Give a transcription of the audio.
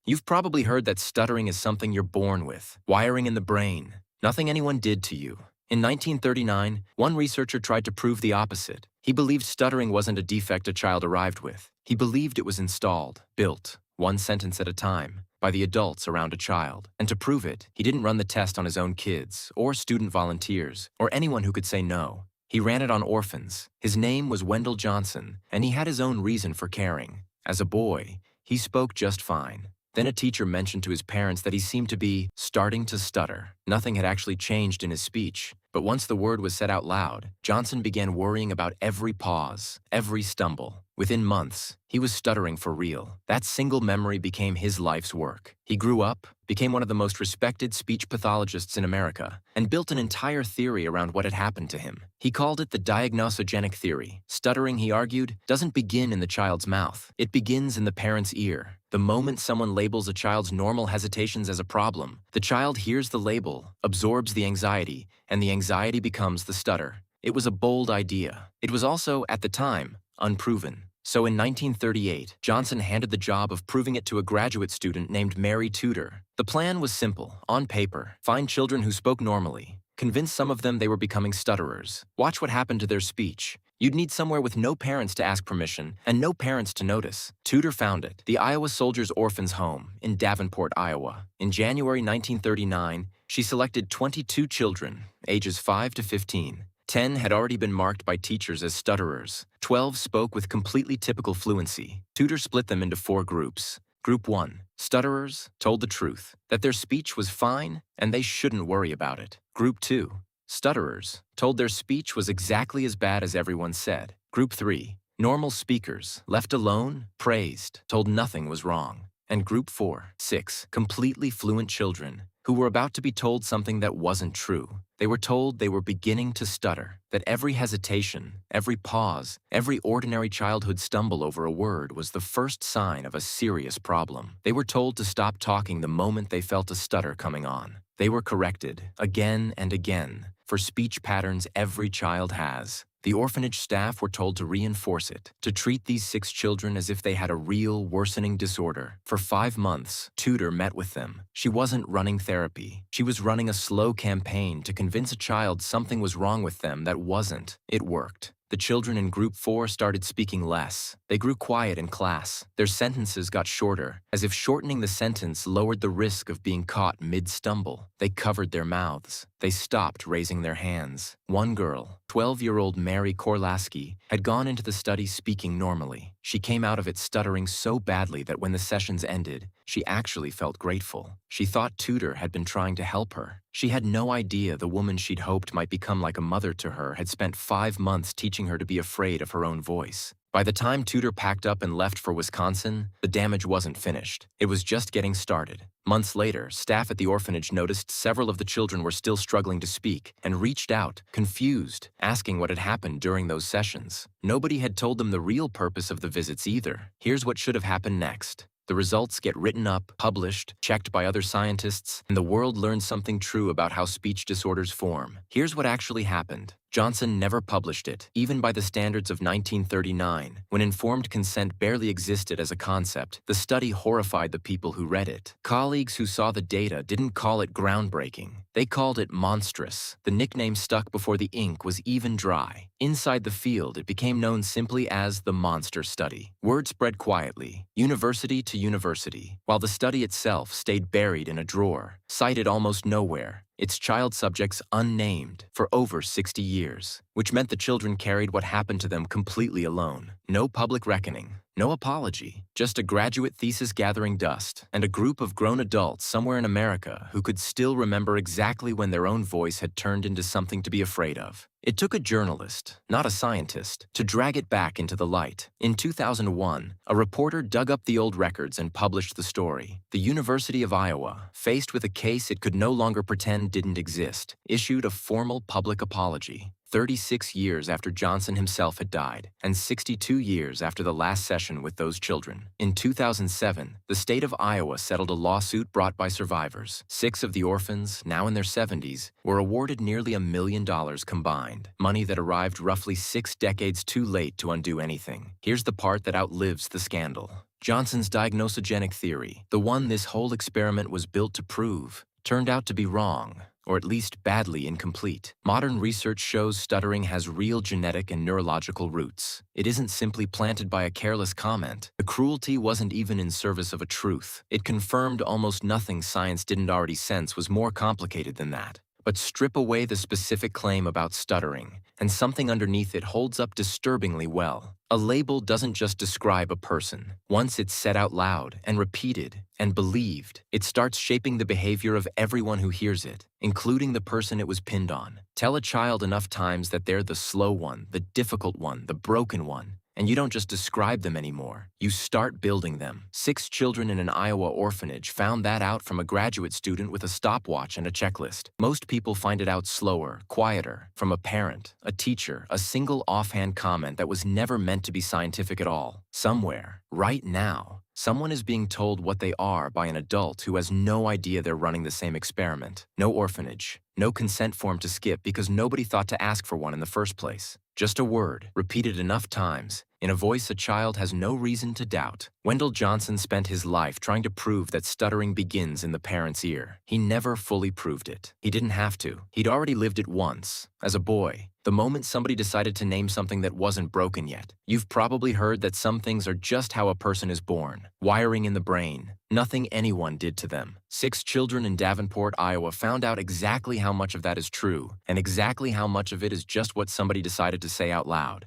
You've probably heard that stuttering is something you're born with, wiring in the brain, nothing anyone did to you. In 1939, one researcher tried to prove the opposite. He believed stuttering wasn't a defect a child arrived with. He believed it was installed, built, one sentence at a time, by the adults around a child. And to prove it, he didn't run the test on his own kids, or student volunteers, or anyone who could say no. He ran it on orphans. His name was Wendell Johnson, and he had his own reason for caring. As a boy, he spoke just fine. Then a teacher mentioned to his parents that he seemed to be starting to stutter. Nothing had actually changed in his speech, but once the word was said out loud, Johnson began worrying about every pause, every stumble. Within months, he was stuttering for real. That single memory became his life's work. He grew up, became one of the most respected speech pathologists in America, and built an entire theory around what had happened to him. He called it the diagnosogenic theory. Stuttering, he argued, doesn't begin in the child's mouth. It begins in the parent's ear. The moment someone labels a child's normal hesitations as a problem, the child hears the label, absorbs the anxiety, and the anxiety becomes the stutter. It was a bold idea. It was also, at the time, unproven. So in 1938, Johnson handed the job of proving it to a graduate student named Mary Tudor. The plan was simple. On paper, find children who spoke normally, convince some of them they were becoming stutterers, watch what happened to their speech. You'd need somewhere with no parents to ask permission and no parents to notice. Tudor found it, the Iowa Soldiers' Orphans Home in Davenport, Iowa. In January 1939, she selected 22 children, ages 5 to 15. 10 had already been marked by teachers as stutterers. 12 spoke with completely typical fluency. Tudor split them into 4 groups. Group 1, stutterers, told the truth, that their speech was fine and they shouldn't worry about it. Group 2, stutterers, told their speech was exactly as bad as everyone said. Group 3, normal speakers, left alone, praised, told nothing was wrong. And Group 4, 6, completely fluent children, who were about to be told something that wasn't true. They were told they were beginning to stutter, that every hesitation, every pause, every ordinary childhood stumble over a word was the first sign of a serious problem. They were told to stop talking the moment they felt a stutter coming on. They were corrected, again and again, for speech patterns every child has. The orphanage staff were told to reinforce it, to treat these 6 children as if they had a real, worsening disorder. For 5 months, Tudor met with them. She wasn't running therapy. She was running a slow campaign to convince a child something was wrong with them that wasn't. It worked. The children in Group 4 started speaking less. They grew quiet in class. Their sentences got shorter, as if shortening the sentence lowered the risk of being caught mid-stumble. They covered their mouths. They stopped raising their hands. One girl, 12-year-old Mary Korlaski, had gone into the study speaking normally. She came out of it stuttering so badly that when the sessions ended, she actually felt grateful. She thought Tudor had been trying to help her. She had no idea the woman she'd hoped might become like a mother to her had spent 5 months teaching her to be afraid of her own voice. By the time Tudor packed up and left for Wisconsin, the damage wasn't finished. It was just getting started. Months later, staff at the orphanage noticed several of the children were still struggling to speak and reached out, confused, asking what had happened during those sessions. Nobody had told them the real purpose of the visits either. Here's what should have happened next. The results get written up, published, checked by other scientists, and the world learns something true about how speech disorders form. Here's what actually happened. Johnson never published it, even by the standards of 1939. When informed consent barely existed as a concept, the study horrified the people who read it. Colleagues who saw the data didn't call it groundbreaking. They called it monstrous. The nickname stuck before the ink was even dry. Inside the field, it became known simply as the monster study. Word spread quietly, university to university, while the study itself stayed buried in a drawer, cited almost nowhere. Its child subjects unnamed for over 60 years, which meant the children carried what happened to them completely alone. No public reckoning, no apology, just a graduate thesis gathering dust, and a group of grown adults somewhere in America who could still remember exactly when their own voice had turned into something to be afraid of. It took a journalist, not a scientist, to drag it back into the light. In 2001, a reporter dug up the old records and published the story. The University of Iowa, faced with a case it could no longer pretend didn't exist, issued a formal public apology. 36 years after Johnson himself had died, and 62 years after the last session with those children. In 2007, the state of Iowa settled a lawsuit brought by survivors. 6 of the orphans, now in their 70s, were awarded nearly $1 million combined, money that arrived roughly 6 decades too late to undo anything. Here's the part that outlives the scandal. Johnson's diagnosogenic theory, the one this whole experiment was built to prove, turned out to be wrong, or at least badly incomplete. Modern research shows stuttering has real genetic and neurological roots. It isn't simply planted by a careless comment. The cruelty wasn't even in service of a truth. It confirmed almost nothing science didn't already sense was more complicated than that. But strip away the specific claim about stuttering, and something underneath it holds up disturbingly well. A label doesn't just describe a person. Once it's said out loud and repeated and believed, it starts shaping the behavior of everyone who hears it, including the person it was pinned on. Tell a child enough times that they're the slow one, the difficult one, the broken one, and you don't just describe them anymore. You start building them. 6 children in an Iowa orphanage found that out from a graduate student with a stopwatch and a checklist. Most people find it out slower, quieter, from a parent, a teacher, a single offhand comment that was never meant to be scientific at all. Somewhere, right now, someone is being told what they are by an adult who has no idea they're running the same experiment. No orphanage, no consent form to skip because nobody thought to ask for one in the first place. Just a word, repeated enough times, in a voice a child has no reason to doubt. Wendell Johnson spent his life trying to prove that stuttering begins in the parent's ear. He never fully proved it. He didn't have to. He'd already lived it once, as a boy. The moment somebody decided to name something that wasn't broken yet. You've probably heard that some things are just how a person is born. Wiring in the brain. Nothing anyone did to them. 6 children in Davenport, Iowa found out exactly how much of that is true, and exactly how much of it is just what somebody decided to say out loud.